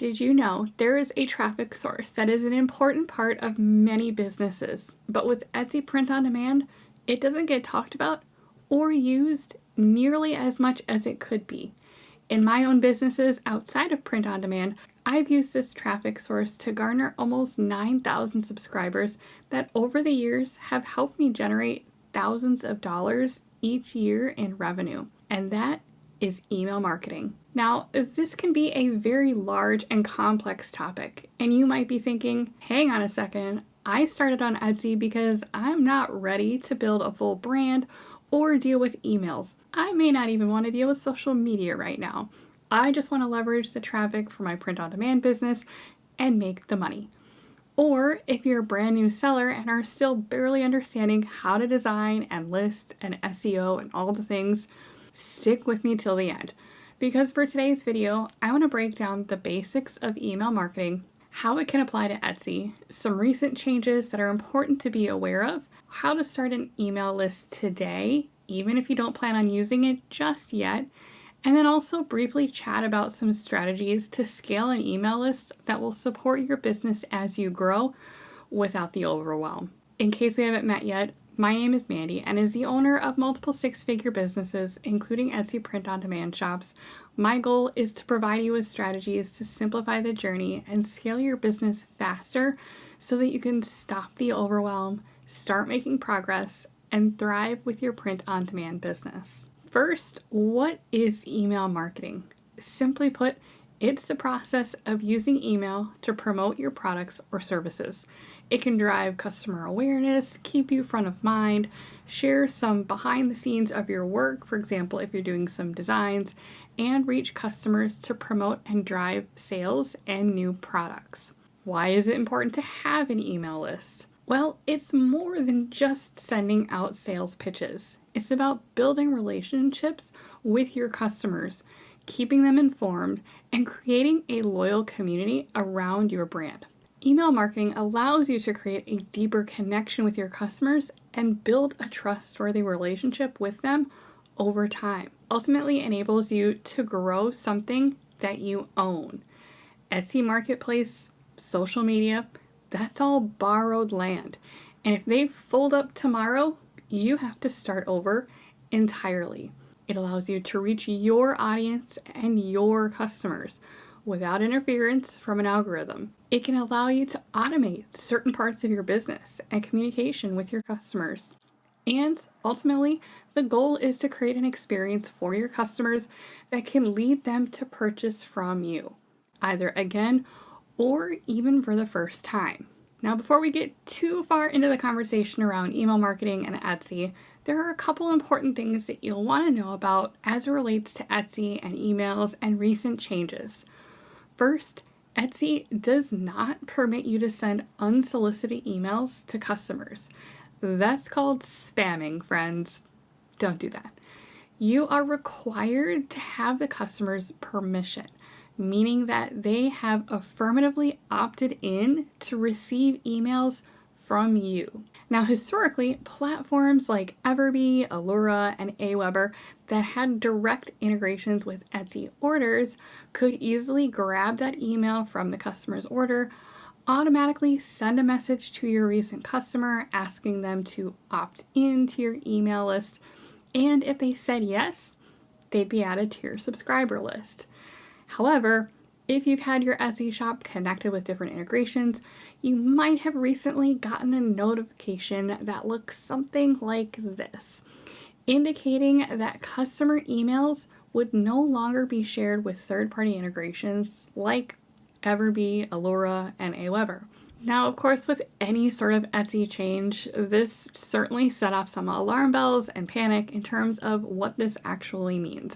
Did you know there is a traffic source that is an important part of many businesses, but with Etsy Print on Demand, it doesn't get talked about or used nearly as much as it could be. In my own businesses outside of Print on Demand, I've used this traffic source to garner almost 9,000 subscribers that over the years have helped me generate thousands of dollars each year in revenue, and that is email marketing. Now, this can be a very large and complex topic, and you might be thinking, hang on a second, I started on Etsy because I'm not ready to build a full brand or deal with emails. I may not even want to deal with social media right now. I just want to leverage the traffic for my print on demand business and make the money. Or if you're a brand new seller and are still barely understanding how to design and list and SEO and all the things, stick with me till the end. Because for today's video, I want to break down the basics of email marketing, how it can apply to Etsy, some recent changes that are important to be aware of, how to start an email list today, even if you don't plan on using it just yet, and then also briefly chat about some strategies to scale an email list that will support your business as you grow without the overwhelm. In case we haven't met yet, my name is Mandy and is the owner of multiple six-figure businesses, including Etsy Print on Demand shops. My goal is to provide you with strategies to simplify the journey and scale your business faster so that you can stop the overwhelm, start making progress, and thrive with your print on demand business. First, what is email marketing? Simply put, it's the process of using email to promote your products or services. It can drive customer awareness, keep you front of mind, share some behind the scenes of your work, for example, if you're doing some designs, and reach customers to promote and drive sales and new products. Why is it important to have an email list? Well, it's more than just sending out sales pitches. It's about building relationships with your customers, keeping them informed, and creating a loyal community around your brand. Email marketing allows you to create a deeper connection with your customers and build a trustworthy relationship with them over time. Ultimately enables you to grow something that you own. Etsy Marketplace, social media, that's all borrowed land. And if they fold up tomorrow, you have to start over entirely. It allows you to reach your audience and your customers without interference from an algorithm. It can allow you to automate certain parts of your business and communication with your customers. And ultimately, the goal is to create an experience for your customers that can lead them to purchase from you, either again or even for the first time. Now, before we get too far into the conversation around email marketing and Etsy, there are a couple important things that you'll want to know about as it relates to Etsy and emails and recent changes. First, Etsy does not permit you to send unsolicited emails to customers. That's called spamming, friends. Don't do that. You are required to have the customer's permission, meaning that they have affirmatively opted in to receive emails from you. Now, historically, platforms like Everbee, Alura, and AWeber that had direct integrations with Etsy orders could easily grab that email from the customer's order, automatically send a message to your recent customer asking them to opt into your email list, and if they said yes, they'd be added to your subscriber list. However, if you've had your Etsy shop connected with different integrations, you might have recently gotten a notification that looks something like this, indicating that customer emails would no longer be shared with third-party integrations like Everbee, Alura, and AWeber. Now, of course, with any sort of Etsy change, this certainly set off some alarm bells and panic in terms of what this actually means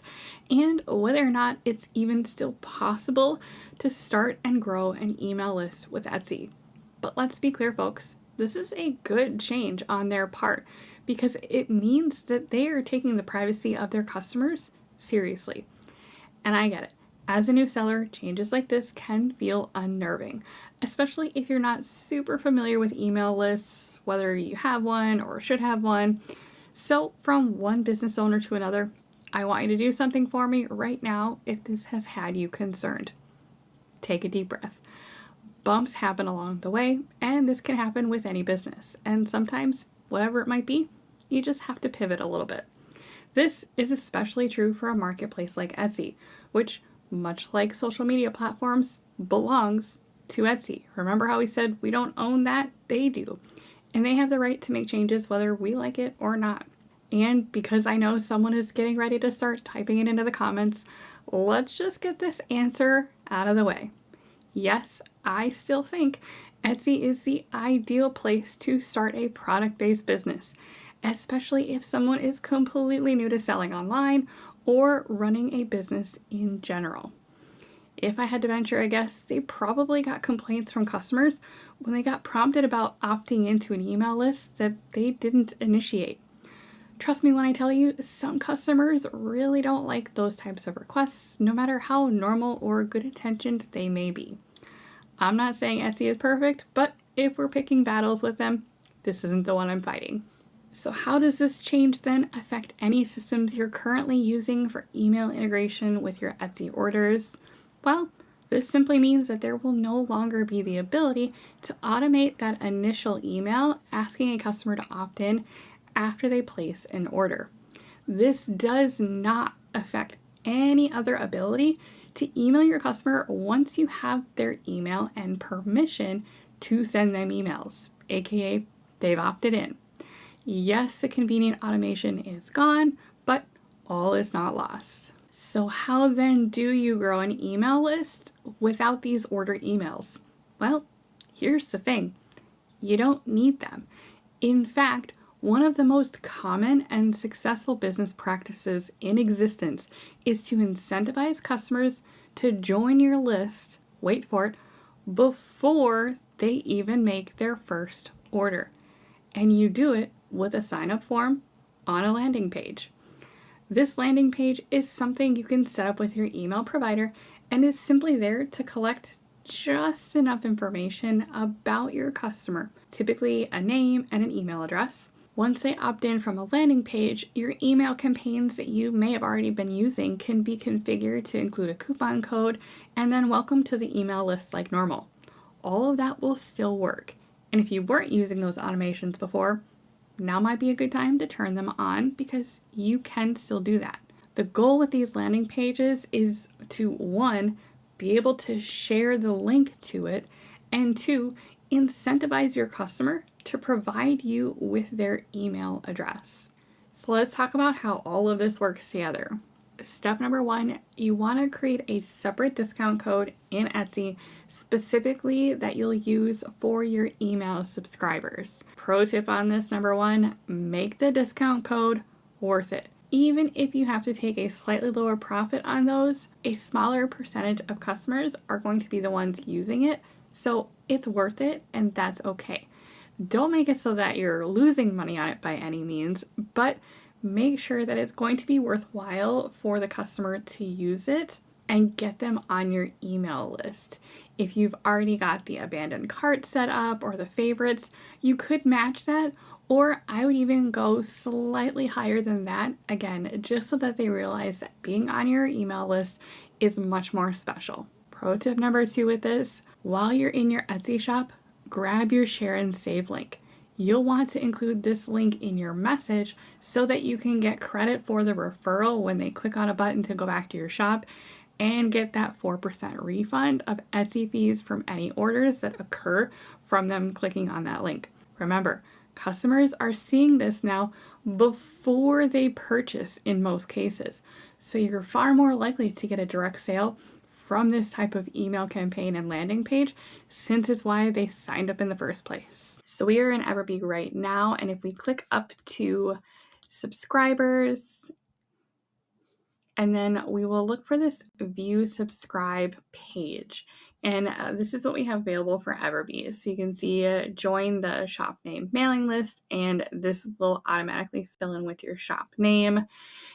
and whether or not it's even still possible to start and grow an email list with Etsy. But let's be clear, folks, this is a good change on their part because it means that they are taking the privacy of their customers seriously. And I get it. As a new seller, changes like this can feel unnerving, especially if you're not super familiar with email lists, whether you have one or should have one. So from one business owner to another, I want you to do something for me right now if this has had you concerned. take a deep breath. Bumps happen along the way, and this can happen with any business. And sometimes, whatever it might be, you just have to pivot a little bit. This is especially true for a marketplace like Etsy, which, much like social media platforms, belongs to Etsy. Remember how we said we don't own that? They do. And they have the right to make changes whether we like it or not. And because I know someone is getting ready to start typing it into the comments, let's just get this answer out of the way. Yes, I still think Etsy is the ideal place to start a product-based business, especially if someone is completely new to selling online or running a business in general. If I had to venture a guess, they probably got complaints from customers when they got prompted about opting into an email list that they didn't initiate. Trust me when I tell you, some customers really don't like those types of requests, no matter how normal or good intentioned they may be. I'm not saying Etsy is perfect, but if we're picking battles with them, this isn't the one I'm fighting. So how does this change then affect any systems you're currently using for email integration with your Etsy orders? Well, this simply means that there will no longer be the ability to automate that initial email asking a customer to opt in after they place an order. This does not affect any other ability to email your customer once you have their email and permission to send them emails, aka they've opted in. Yes, the convenient automation is gone, but all is not lost. So how then do you grow an email list without these order emails? Well, here's the thing. You don't need them. In fact, one of the most common and successful business practices in existence is to incentivize customers to join your list, wait for it, before they even make their first order. And you do it with a sign-up form on a landing page. This landing page is something you can set up with your email provider and is simply there to collect just enough information about your customer, typically a name and an email address. Once they opt in from a landing page, your email campaigns that you may have already been using can be configured to include a coupon code and then welcome to the email list like normal. All of that will still work. And if you weren't using those automations before, now might be a good time to turn them on because you can still do that. The goal with these landing pages is to, one, be able to share the link to it, and two, incentivize your customer to provide you with their email address. So let's talk about how all of this works together. Step number one, you want to create a separate discount code in Etsy specifically that you'll use for your email subscribers. Pro tip on this, number one, make the discount code worth it. Even if you have to take a slightly lower profit on those, a smaller percentage of customers are going to be the ones using it, so it's worth it and that's okay. Don't make it so that you're losing money on it by any means, but make sure that it's going to be worthwhile for the customer to use it and get them on your email list. If you've already got the abandoned cart set up or the favorites, you could match that, or I would even go slightly higher than that, again, just so that they realize that being on your email list is much more special. Pro tip number two with this, while you're in your Etsy shop, grab your share and save link. You'll want to include this link in your message so that you can get credit for the referral when they click on a button to go back to your shop and get that 4% refund of Etsy fees from any orders that occur from them clicking on that link. Remember, customers are seeing this now before they purchase in most cases, so you're far more likely to get a direct sale from this type of email campaign and landing page, since it's why they signed up in the first place. So we are in Everbee right now, and if we click up to subscribers, and then we will look for this view subscribe page. And this is what we have available for Everbee. So you can see join the shop name mailing list, and this will automatically fill in with your shop name.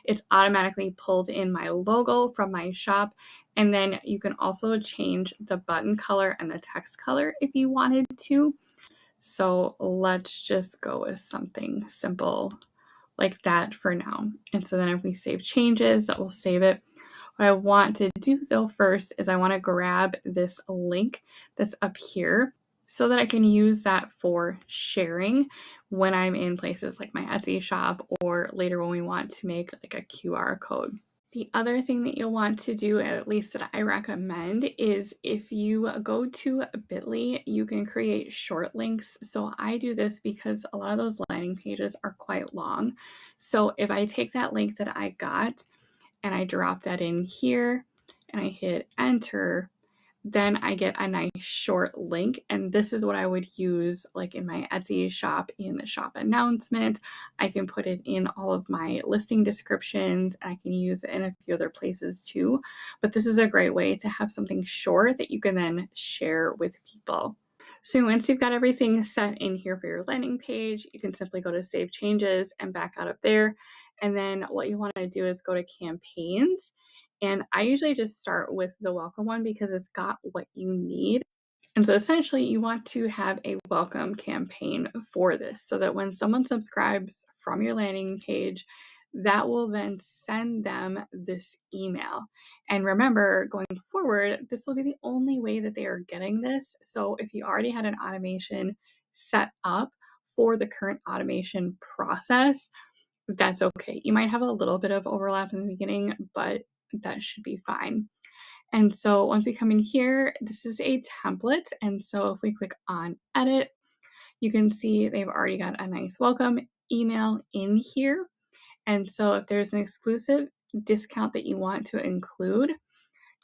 It's automatically pulled in my logo from my shop. And then you can also change the button color and the text color if you wanted to. So let's just go with something simple like that for now. And so then if we save changes, that will save it. What I want to do though first is I want to grab this link that's up here so that I can use that for sharing when I'm in places like my Etsy shop or later when we want to make like a QR code. The other thing that you'll want to do, at least that I recommend, is if you go to Bitly, you can create short links. So I do this because a lot of those landing pages are quite long. So if I take that link that I got and I drop that in here and I hit enter, then I get a nice short link. And this is what I would use like in my Etsy shop in the shop announcement. I can put it in all of my listing descriptions, and I can use it in a few other places too. But this is a great way to have something short that you can then share with people. So once you've got everything set in here for your landing page, you can simply go to Save Changes and back out of there. And then what you want to do is go to Campaigns. And I usually just start with the welcome one because it's got what you need. And so essentially you want to have a welcome campaign for this so that when someone subscribes from your landing page, that will then send them this email. And remember, going forward, this will be the only way that they are getting this. So if you already had an automation set up for the current automation process, that's okay. You might have a little bit of overlap in the beginning, but that should be fine. And so once we come in here, this is a template. And so if we click on edit, you can see they've already got a nice welcome email in here. And so if there's an exclusive discount that you want to include,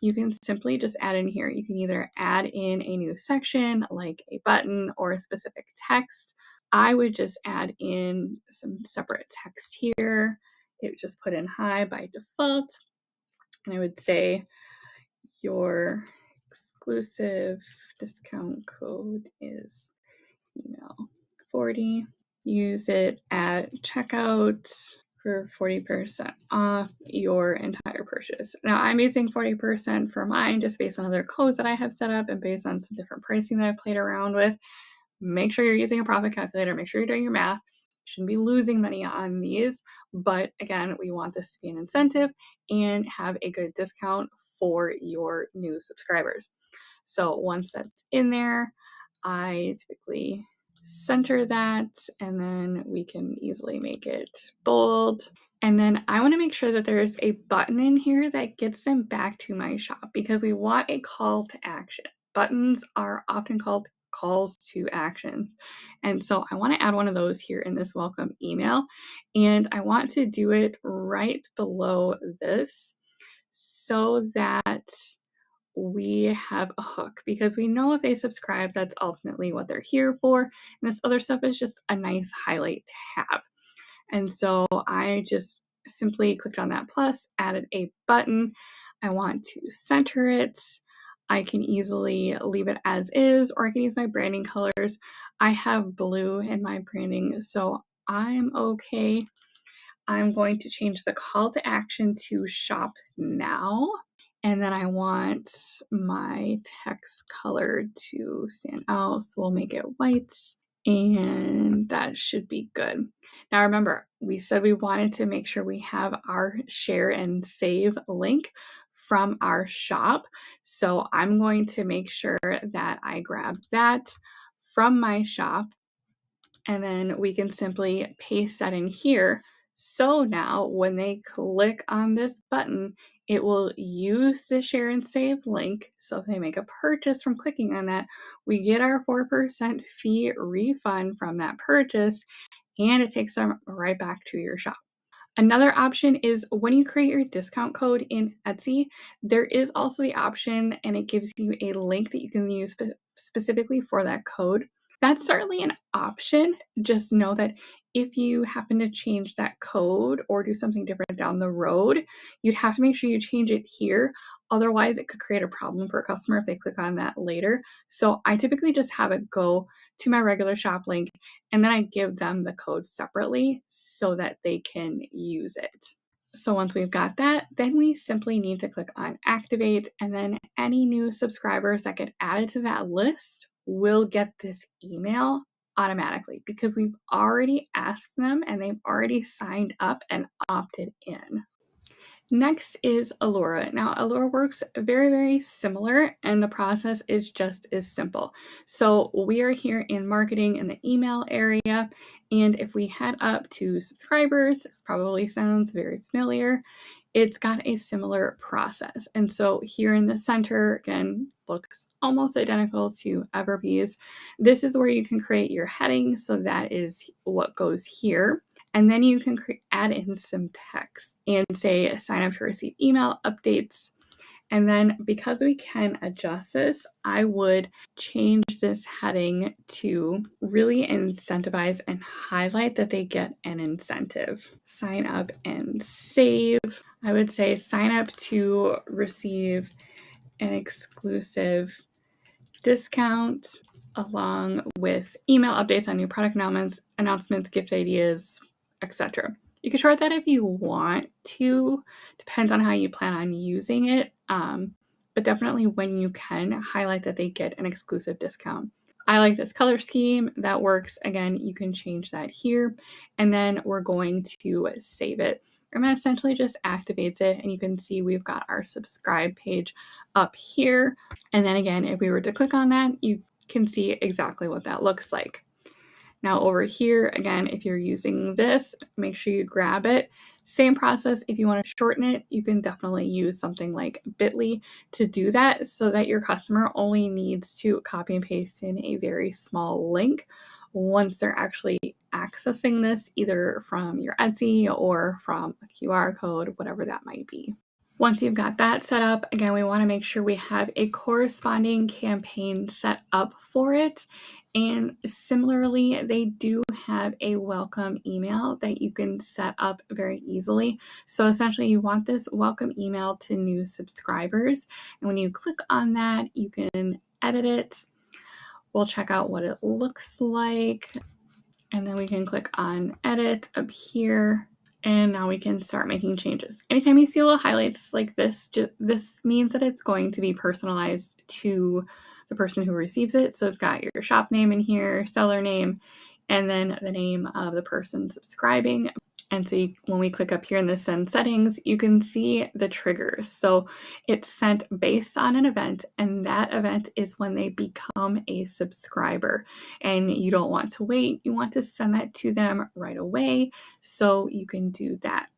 you can simply just add in here. You can either add in a new section like a button or a specific text. I would just add in some separate text here. It would just put in hi by default. And I would say your exclusive discount code is email 40. Use it at checkout for 40% off your entire purchase. Now I'm using 40% for mine just based on other codes that I have set up and based on some different pricing that I've played around with. Make sure you're using a profit calculator. Make sure you're doing your math. You shouldn't be losing money on these. But again, we want this to be an incentive and have a good discount for your new subscribers. So once that's in there, I typically center that, and then we can easily make it bold. And then I want to make sure that there's a button in here that gets them back to my shop because we want a call to action. Buttons are often called calls to action. And so I want to add one of those here in this welcome email. And I want to do it right below this so that we have a hook because we know if they subscribe, that's ultimately what they're here for. And this other stuff is just a nice highlight to have. And so I just simply clicked on that plus, added a button. I want to center it. I can easily leave it as is, or I can use my branding colors. I have blue in my branding, so I'm okay. I'm going to change the call to action to shop now. And then I want my text color to stand out, so we'll make it white, and that should be good. Now remember, we said we wanted to make sure we have our share and save link from our shop. So I'm going to make sure that I grab that from my shop, and then we can simply paste that in here. So now when they click on this button, it will use the share and save link. So if they make a purchase from clicking on that, we get our 4% fee refund from that purchase, and it takes them right back to your shop. Another option is when you create your discount code in Etsy, there is also the option, and it gives you a link that you can use specifically for that code. That's certainly an option. Just know that if you happen to change that code or do something different down the road, you'd have to make sure you change it here. Otherwise, it could create a problem for a customer if they click on that later. So I typically just have it go to my regular shop link, and then I give them the code separately so that they can use it. So once we've got that, then we simply need to click on activate, and then any new subscribers that get added to that list will get this email automatically because we've already asked them and they've already signed up and opted in. Next is Alura. Now, Alura works very, very similar, and the process is just as simple. So we are here in marketing in the email area, and if we head up to subscribers, this probably sounds very familiar. It's got a similar process. And so here in the center, again, looks almost identical to Everbee's. This is where you can create your heading. So that is what goes here. And then you can add in some text and say sign up to receive email updates. And then because we can adjust this, I would change this heading to really incentivize and highlight that they get an incentive. Sign up and save. I would say sign up to receive an exclusive discount along with email updates on new product announcements, gift ideas, etc. You can short that if you want to, depends on how you plan on using it, but definitely when you can, highlight that they get an exclusive discount. I like this color scheme. That works. Again, you can change that here, and then we're going to save it. And that essentially just activates it, and you can see we've got our subscribe page up here. And then again, if we were to click on that, you can see exactly what that looks like. Now over here, again, if you're using this, make sure you grab it. Same process. If you want to shorten it, you can definitely use something like Bitly to do that so that your customer only needs to copy and paste in a very small link once they're actually accessing this, either from your Etsy or from a QR code, whatever that might be. Once you've got that set up, again, we want to make sure we have a corresponding campaign set up for it. And similarly, they do have a welcome email that you can set up very easily. So essentially, you want this welcome email to new subscribers. And when you click on that, you can edit it. We'll check out what it looks like. And then we can click on edit up here. And now we can start making changes. Anytime you see little highlights like this, this means that it's going to be personalized to the person who receives it. So it's got your shop name in here, seller name, and then the name of the person subscribing. And so when we click up here in the send settings, you can see the triggers. So it's sent based on an event, and that event is when they become a subscriber. And you don't want to wait. You want to send that to them right away. So you can do that.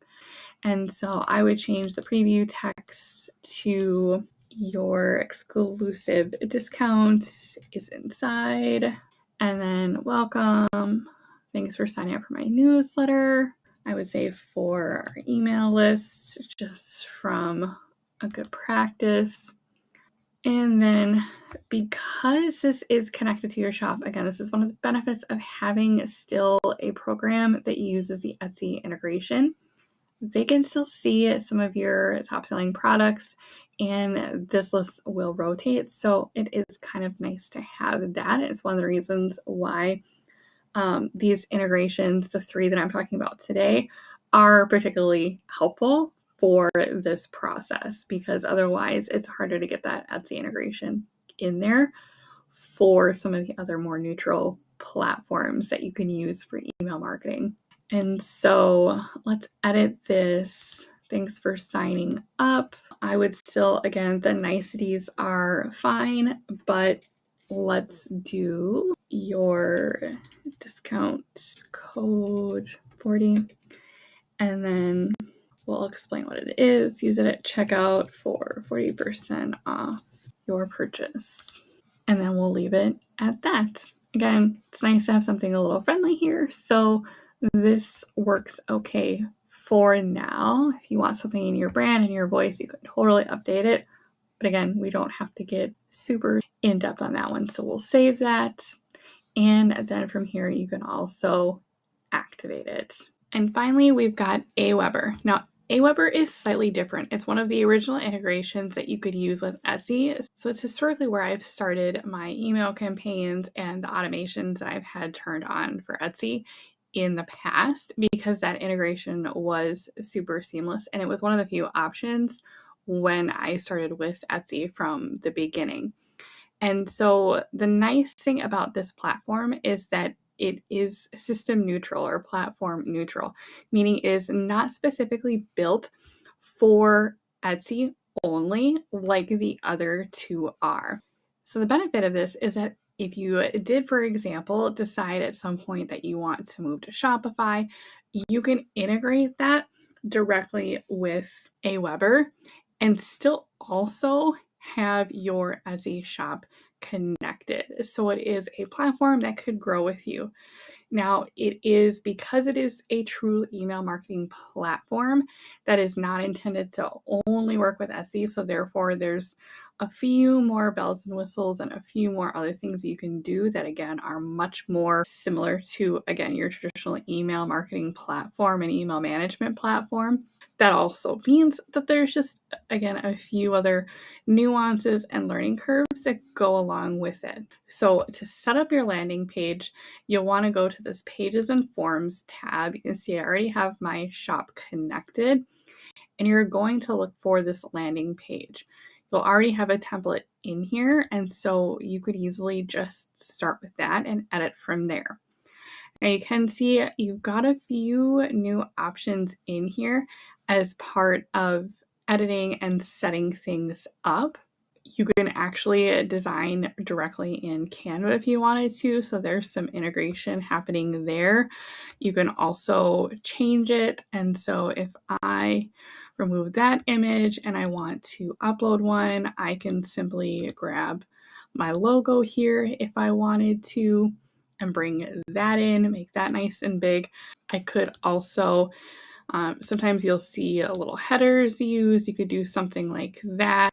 And so I would change the preview text to your exclusive discount is inside. And then welcome. Thanks for signing up for my newsletter. I would say for our email list, just from a good practice. And then because this is connected to your shop, again, this is one of the benefits of having still a program that uses the Etsy integration. They can still see some of your top selling products, and this list will rotate. So it is kind of nice to have that. It's one of the reasons why these integrations, the 3 that I'm talking about today, are particularly helpful for this process, because otherwise it's harder to get that Etsy integration in there for some of the other more neutral platforms that you can use for email marketing. And so let's edit this. Thanks for signing up. I would still, again, the niceties are fine, but let's do your discount code 40, and then we'll explain what it is. Use it at checkout for 40% off your purchase. And then we'll leave it at that. Again, it's nice to have something a little friendly here. So this works okay for now. If you want something in your brand and your voice, you can totally update it. But again, we don't have to get super in-depth on that one. So we'll save that. And then from here, you can also activate it. And finally, we've got AWeber. Now, AWeber is slightly different. It's one of the original integrations that you could use with Etsy. So it's historically where I've started my email campaigns and the automations that I've had turned on for Etsy in the past, because that integration was super seamless. And it was one of the few options when I started with Etsy from the beginning. And so the nice thing about this platform is that it is system neutral or platform neutral, meaning it is not specifically built for Etsy only, like the other two are. So the benefit of this is that if you did, for example, decide at some point that you want to move to Shopify, you can integrate that directly with AWeber and still also have your Etsy shop connected. So it is a platform that could grow with you. Now, because it is a true email marketing platform that is not intended to only work with Etsy. So therefore, there's a few more bells and whistles and a few more other things you can do that, again, are much more similar to, again, your traditional email marketing platform and email management platform. That also means that there's just, again, a few other nuances and learning curves that go along with it. So to set up your landing page, you'll want to go to this Pages and Forms tab. You can see I already have my shop connected, and you're going to look for this landing page. You'll already have a template in here, and so you could easily just start with that and edit from there. Now you can see you've got a few new options in here as part of editing and setting things up. You can actually design directly in Canva if you wanted to, so there's some integration happening there. You can also change it, and so if I remove that image and I want to upload one, I can simply grab my logo here if I wanted to and bring that in, make that nice and big. I could also, sometimes you'll see little headers used. You could do something like that.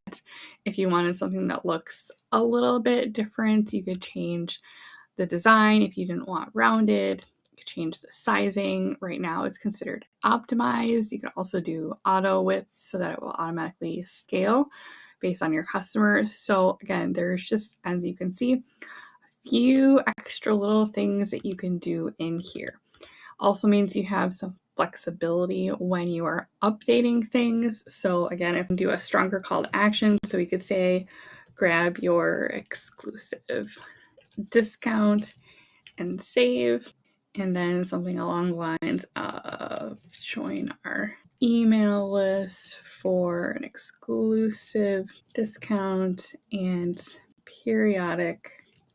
If you wanted something that looks a little bit different, you could change the design. If you didn't want rounded, you could change the sizing. Right now it's considered optimized. You could also do auto width so that it will automatically scale based on your customers. So again, there's just, as you can see, few extra little things that you can do in here. Also means you have some flexibility when you are updating things. So again, if you do a stronger call to action, so we could say, grab your exclusive discount and save, and then something along the lines of join our email list for an exclusive discount and periodic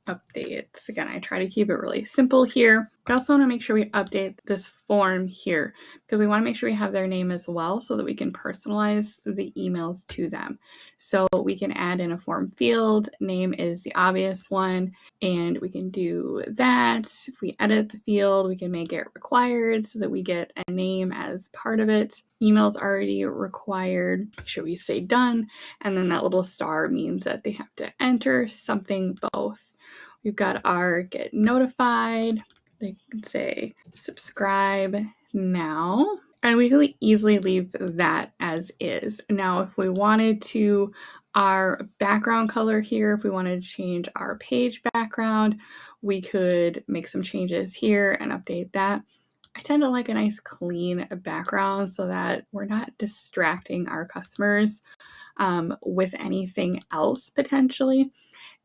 updates. Again, I try to keep it really simple here. I also want to make sure we update this form here because we want to make sure we have their name as well so that we can personalize the emails to them. So we can add in a form field. Name is the obvious one, and we can do that. If we edit the field, we can make it required so that we get a name as part of it. Email's already required. Make sure we say done, and then that little star means that they have to enter something both. We've got our get notified. They can say subscribe now. And we really easily leave that as is. Now, if we wanted to, our background color here, if we wanted to change our page background, we could make some changes here and update that. I tend to like a nice clean background so that we're not distracting our customers with anything else potentially.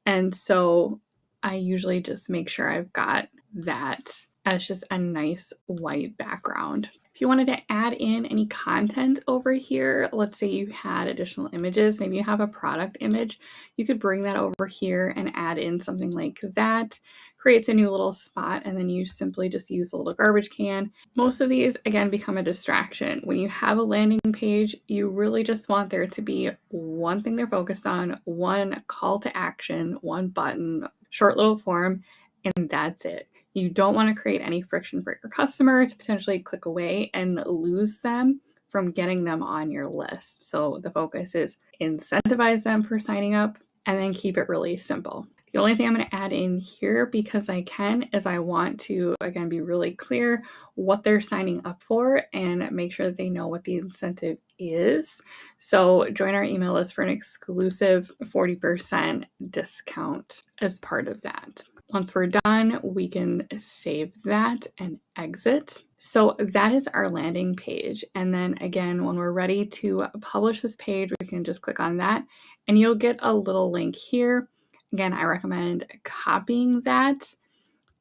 And so I usually just make sure I've got that as just a nice white background. If you wanted to add in any content over here, let's say you had additional images, maybe you have a product image, you could bring that over here and add in something like that. Creates a new little spot, and then you simply just use a little garbage can. Most of these, again, become a distraction. When you have a landing page, you really just want there to be one thing they're focused on, one call to action, one button, short little form, and that's it. You don't want to create any friction for your customer to potentially click away and lose them from getting them on your list. So the focus is incentivize them for signing up and then keep it really simple. The only thing I'm going to add in here, because I can, is I want to, again, be really clear what they're signing up for and make sure that they know what the incentive is. So join our email list for an exclusive 40% discount as part of that. Once we're done, we can save that and exit. So that is our landing page. And then again, when we're ready to publish this page, we can just click on that and you'll get a little link here. Again, I recommend copying that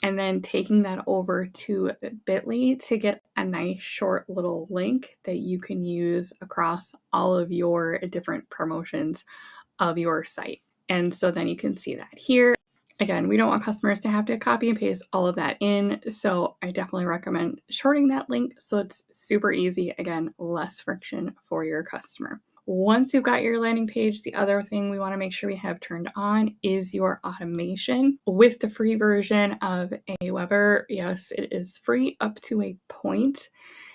and then taking that over to Bitly to get a nice short little link that you can use across all of your different promotions of your site. And so then you can see that here. Again, we don't want customers to have to copy and paste all of that in, so I definitely recommend shorting that link so it's super easy. Again, less friction for your customer. Once you've got your landing page, the other thing we want to make sure we have turned on is your automation. With the free version of AWeber, yes, it is free up to a point.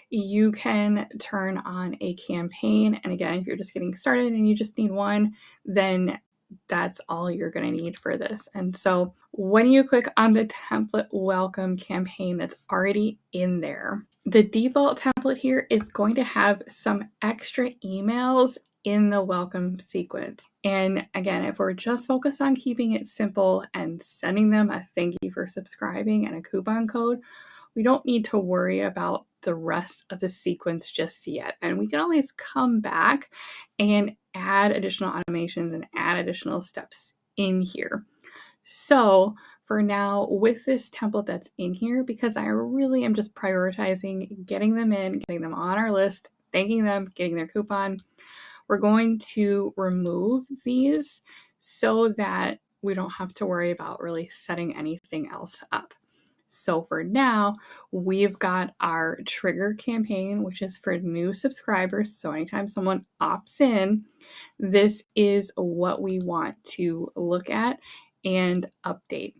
You can turn on a campaign. And again, if you're just getting started and you just need one, then that's all you're going to need for this. And so when you click on the template welcome campaign that's already in there, the default template here is going to have some extra emails in the welcome sequence. And again, if we're just focused on keeping it simple and sending them a thank you for subscribing and a coupon code, we don't need to worry about the rest of the sequence just yet. And we can always come back and add additional automations and add additional steps in here. So for now, with this template that's in here, because I really am just prioritizing getting them in, getting them on our list, thanking them, getting their coupon, we're going to remove these so that we don't have to worry about really setting anything else up. So for now, we've got our trigger campaign, which is for new subscribers. So anytime someone opts in, this is what we want to look at and update.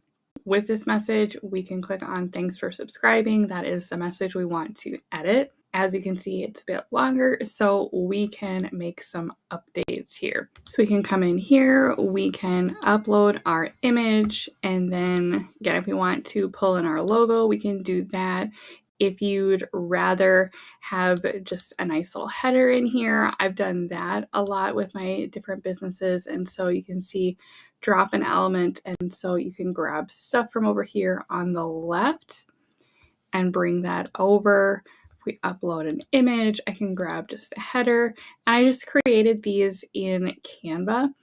With this message, we can click on thanks for subscribing. That is the message we want to edit. As you can see, it's a bit longer, so we can make some updates here. So we can come in here, we can upload our image, and then again, if we want to pull in our logo, we can do that. If you'd rather have just a nice little header in here, I've done that a lot with my different businesses. And so you can see drop an element, and so you can grab stuff from over here on the left and bring that over. If we upload an image, I can grab just a header. I just created these in Canva,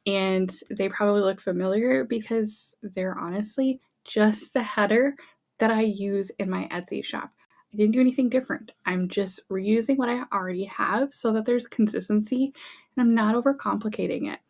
and they probably look familiar because they're honestly just the header that I use in my Etsy shop. I didn't do anything different. I'm just reusing what I already have so that there's consistency and I'm not overcomplicating it.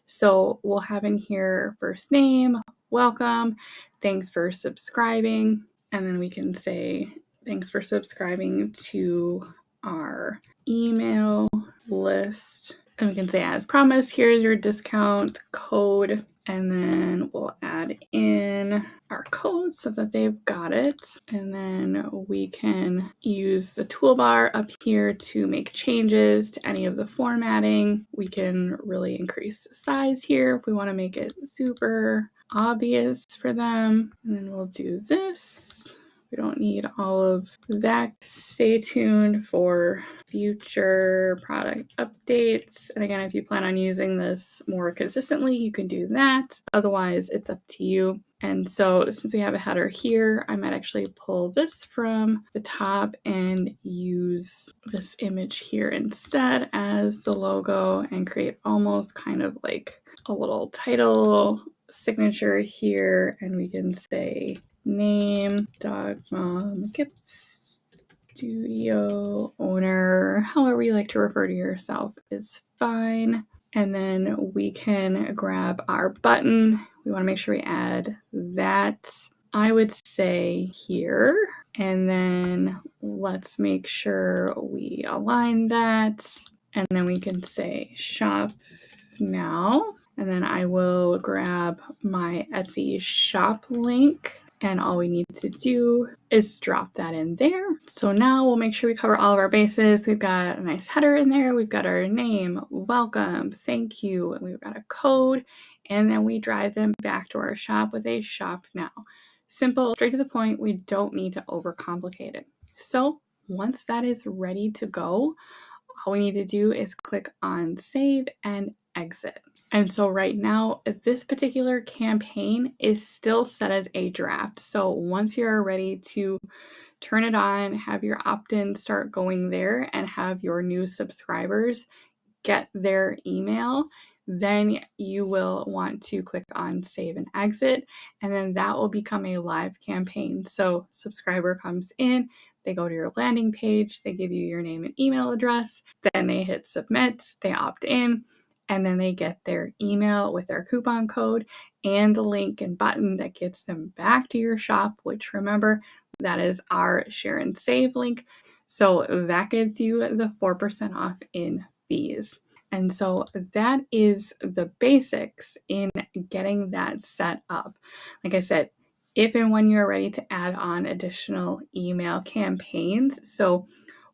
So we'll have in here first name, welcome, thanks for subscribing, and then we can say thanks for subscribing to our email list. And we can say, as promised, here's your discount code. And then we'll add in our code so that they've got it. And then we can use the toolbar up here to make changes to any of the formatting. We can really increase the size here if we want to make it super obvious for them. And then we'll do this. We don't need all of that. Stay tuned for future product updates. And again, if you plan on using this more consistently, you can do that. Otherwise, it's up to you. And so since we have a header here, I might actually pull this from the top and use this image here instead as the logo and create almost kind of like a little title signature here. And we can say name, dog mom, gift studio owner, however you like to refer to yourself is fine. And then we can grab our button. We want to make sure we add that, I would say here. And then let's make sure we align that. And then we can say shop now. And then I will grab my Etsy shop link. And all we need to do is drop that in there. So now we'll make sure we cover all of our bases. We've got a nice header in there. We've got our name, welcome, thank you. And we've got a code. And then we drive them back to our shop with a shop now. Simple, straight to the point. We don't need to overcomplicate it. So once that is ready to go, all we need to do is click on save and exit. And so right now, this particular campaign is still set as a draft. So once you're ready to turn it on, have your opt-in start going there and have your new subscribers get their email, then you will want to click on save and exit, and then that will become a live campaign. So subscriber comes in, they go to your landing page, they give you your name and email address, then they hit submit, they opt in, and then they get their email with their coupon code and the link and button that gets them back to your shop, which remember, that is our share and save link. So that gives you the 4% off in fees. And so that is the basics in getting that set up. Like I said, if and when you're ready to add on additional email campaigns, so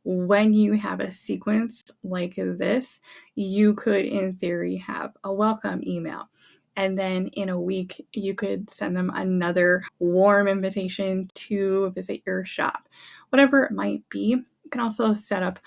when you have a sequence like this, you could, in theory, have a welcome email. And then in a week, you could send them another warm invitation to visit your shop. Whatever it might be, you can also set up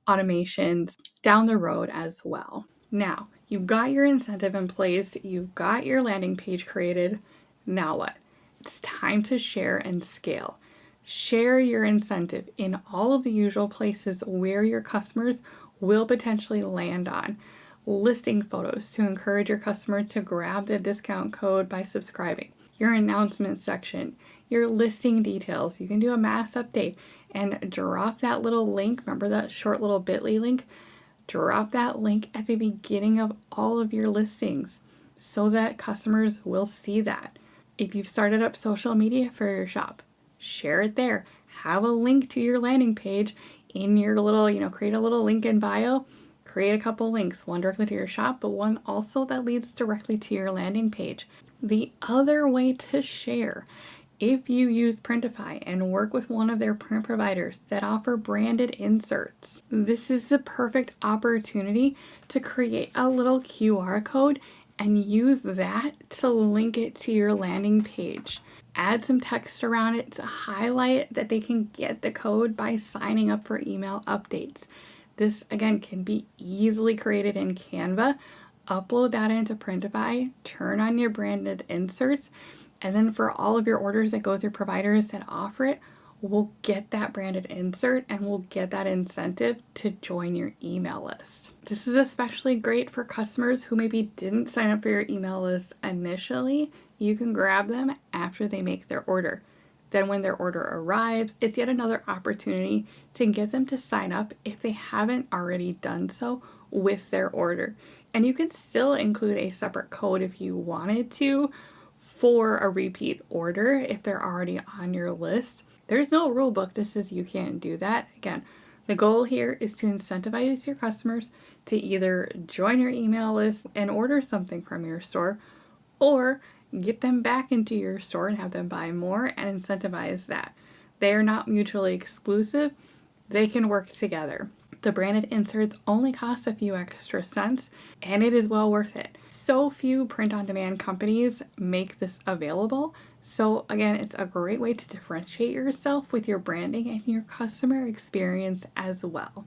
automations down the road as well. Now, you've got your incentive in place, you've got your landing page created. Now what? It's time to share and scale. Share your incentive in all of the usual places where your customers will potentially land on. Listing photos to encourage your customer to grab the discount code by subscribing. Your announcement section, your listing details. You can do a mass update and drop that little link. Remember that short little bit.ly link? Drop that link at the beginning of all of your listings so that customers will see that. If you've started up social media for your shop, share it there. Have a link to your landing page in your little, create a little link in bio. Create a couple links, one directly to your shop, but one also that leads directly to your landing page. The other way to share, if you use Printify and work with one of their print providers that offer branded inserts, this is the perfect opportunity to create a little QR code and use that to link it to your landing page. Add some text around it to highlight that they can get the code by signing up for email updates. This, again, can be easily created in Canva. Upload that into Printify, turn on your branded inserts, and then for all of your orders that go through providers that offer it, we'll get that branded insert and we'll get that incentive to join your email list. This is especially great for customers who maybe didn't sign up for your email list initially. You can grab them after they make their order. Then when their order arrives, it's yet another opportunity to get them to sign up if they haven't already done so with their order. And you can still include a separate code if you wanted to for a repeat order if they're already on your list. There's no rule book that says you can't do that. Again, the goal here is to incentivize your customers to either join your email list and order something from your store, or get them back into your store and have them buy more and incentivize that. They are not mutually exclusive. They can work together. The branded inserts only cost a few extra cents, and it is well worth it. So few print-on-demand companies make this available. So again, it's a great way to differentiate yourself with your branding and your customer experience as well.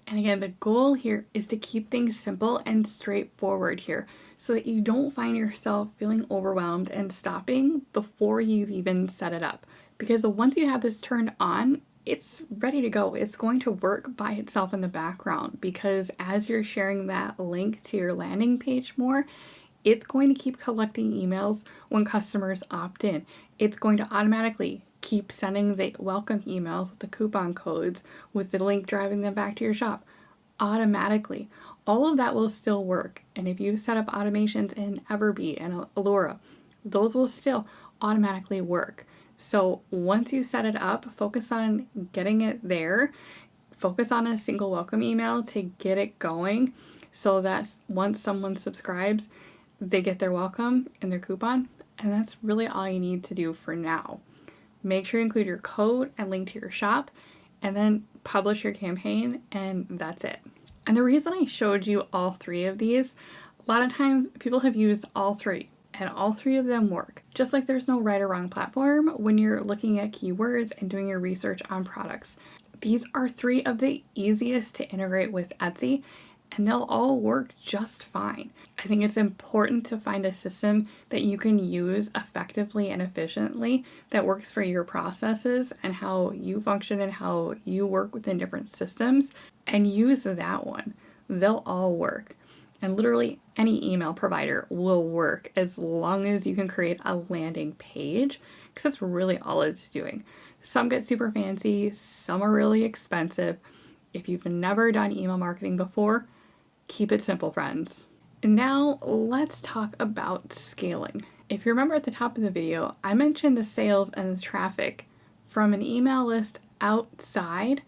And again, the goal here is to keep things simple and straightforward here so that you don't find yourself feeling overwhelmed and stopping before you've even set it up. Because once you have this turned on, it's ready to go. It's going to work by itself in the background because as you're sharing that link to your landing page more, it's going to keep collecting emails when customers opt in. It's going to automatically keep sending the welcome emails with the coupon codes, with the link driving them back to your shop automatically. All of that will still work. And if you set up automations in Everbee and Alura, those will still automatically work. So once you set it up, focus on getting it there. Focus on a single welcome email to get it going so that once someone subscribes, they get their welcome and their coupon. And that's really all you need to do for now. Make sure you include your code and link to your shop, and then publish your campaign, and that's it. And the reason I showed you all three of these, a lot of times people have used all three, and all three of them work. Just like there's no right or wrong platform when you're looking at keywords and doing your research on products. These are three of the easiest to integrate with Etsy, and they'll all work just fine. I think it's important to find a system that you can use effectively and efficiently that works for your processes and how you function and how you work within different systems, and use that one. They'll all work. And literally any email provider will work as long as you can create a landing page, because that's really all it's doing. Some get super fancy, some are really expensive. If you've never done email marketing before, keep it simple, friends. And now let's talk about scaling. If you remember at the top of the video, I mentioned the sales and the traffic from an email list outside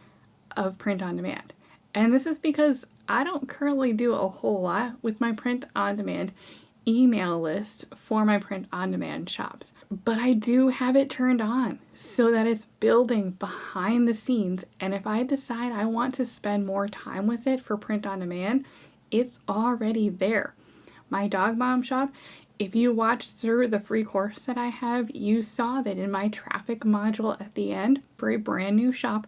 of print on demand. And this is because I don't currently do a whole lot with my print on demand email list for my print on demand shops. But I do have it turned on so that it's building behind the scenes. And if I decide I want to spend more time with it for print on demand, it's already there. My dog mom shop, if you watched through the free course that I have, you saw that in my traffic module at the end for a brand new shop,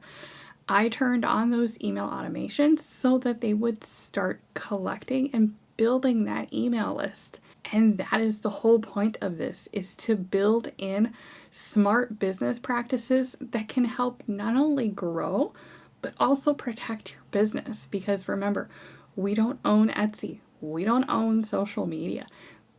I turned on those email automations so that they would start collecting and building that email list. And that is the whole point of this, is to build in smart business practices that can help not only grow, but also protect your business. Because remember, we don't own Etsy. We don't own social media.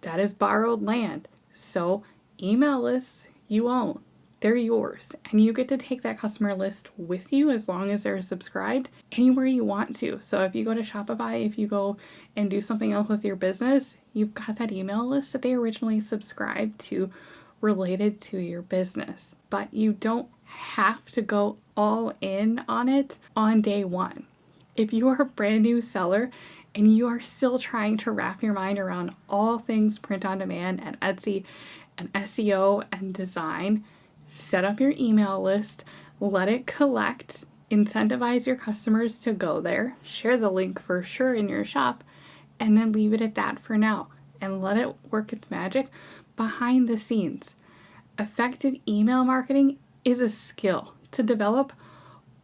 That is borrowed land. So email lists you own. They're yours, and you get to take that customer list with you as long as they're subscribed anywhere you want to. So if you go to Shopify, if you go and do something else with your business, you've got that email list that they originally subscribed to related to your business. But you don't have to go all in on it on day one. If you are a brand new seller and you are still trying to wrap your mind around all things print on demand and Etsy and SEO and design, set up your email list, let it collect, incentivize your customers to go there, share the link for sure in your shop, and then leave it at that for now and let it work its magic behind the scenes. Effective email marketing is a skill to develop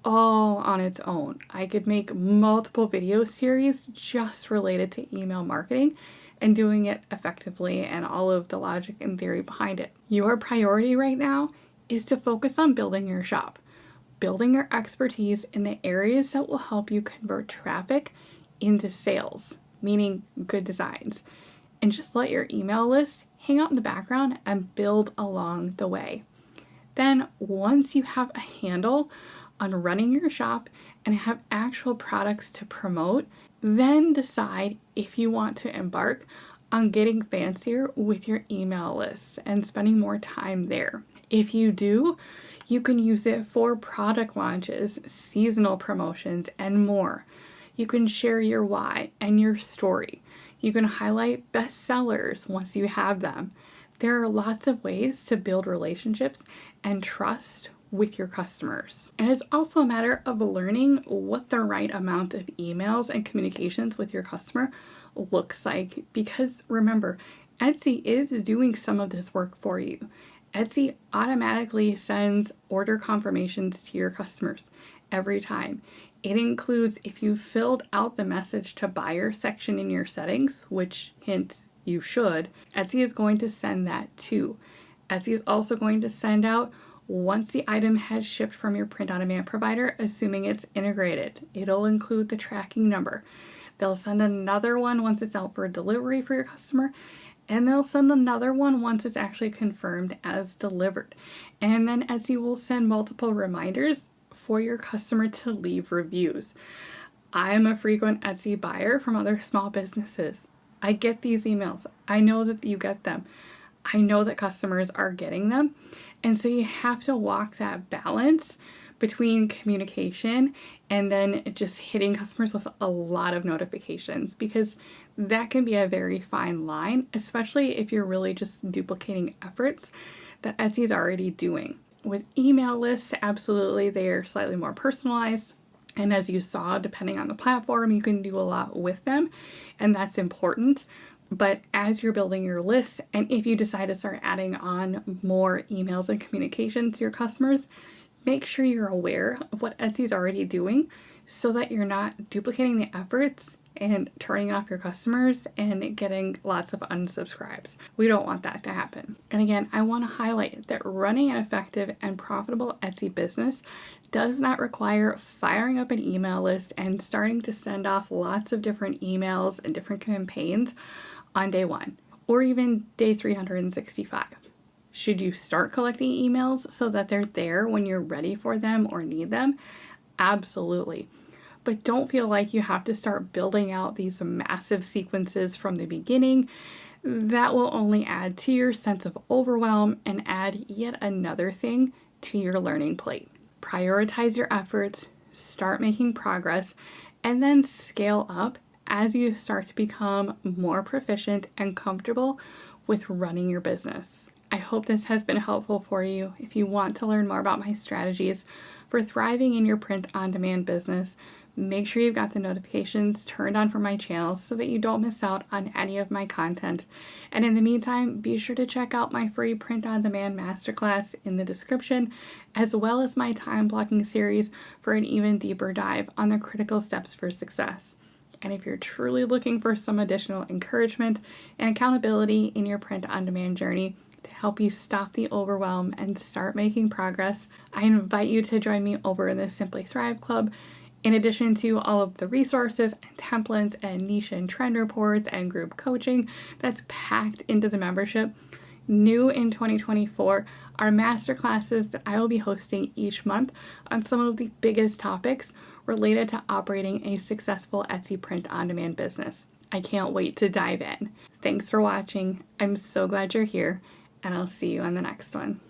all on its own. I could make multiple video series just related to email marketing and doing it effectively and all of the logic and theory behind it. Your priority right now is to focus on building your shop, building your expertise in the areas that will help you convert traffic into sales, meaning good designs, and just let your email list hang out in the background and build along the way. Then once you have a handle on running your shop and have actual products to promote, then decide if you want to embark on getting fancier with your email lists and spending more time there. If you do, you can use it for product launches, seasonal promotions, and more. You can share your why and your story. You can highlight bestsellers once you have them. There are lots of ways to build relationships and trust with your customers. And it's also a matter of learning what the right amount of emails and communications with your customer looks like. Because remember, Etsy is doing some of this work for you. Etsy automatically sends order confirmations to your customers every time. It includes if you filled out the message to buyer section in your settings, which hint, you should, Etsy is going to send that too. Etsy is also going to send out once the item has shipped from your print on demand provider, assuming it's integrated. It'll include the tracking number. They'll send another one once it's out for delivery for your customer, and they'll send another one once it's actually confirmed as delivered. And then Etsy will send multiple reminders for your customer to leave reviews. I am a frequent Etsy buyer from other small businesses. I get these emails. I know that you get them. I know that customers are getting them. And so you have to walk that balance between communication and then just hitting customers with a lot of notifications, because that can be a very fine line, especially if you're really just duplicating efforts that Etsy is already doing. With email lists, absolutely, they are slightly more personalized. And as you saw, depending on the platform, you can do a lot with them, and that's important. But as you're building your list, and if you decide to start adding on more emails and communication to your customers, make sure you're aware of what Etsy's already doing so that you're not duplicating the efforts and turning off your customers and getting lots of unsubscribes. We don't want that to happen. And again, I want to highlight that running an effective and profitable Etsy business does not require firing up an email list and starting to send off lots of different emails and different campaigns on day one or even day 365. Should you start collecting emails so that they're there when you're ready for them or need them? Absolutely. But don't feel like you have to start building out these massive sequences from the beginning. That will only add to your sense of overwhelm and add yet another thing to your learning plate. Prioritize your efforts, start making progress, and then scale up as you start to become more proficient and comfortable with running your business. I hope this has been helpful for you. If you want to learn more about my strategies for thriving in your print-on-demand business, make sure you've got the notifications turned on for my channel so that you don't miss out on any of my content. And in the meantime, be sure to check out my free print-on-demand masterclass in the description, as well as my time blocking series for an even deeper dive on the critical steps for success. And if you're truly looking for some additional encouragement and accountability in your print-on-demand journey, to help you stop the overwhelm and start making progress, I invite you to join me over in the Simply Thrive Club. In addition to all of the resources and templates and niche and trend reports and group coaching that's packed into the membership, new in 2024 are masterclasses that I will be hosting each month on some of the biggest topics related to operating a successful Etsy print-on-demand business. I can't wait to dive in. Thanks for watching. I'm so glad you're here, and I'll see you on the next one.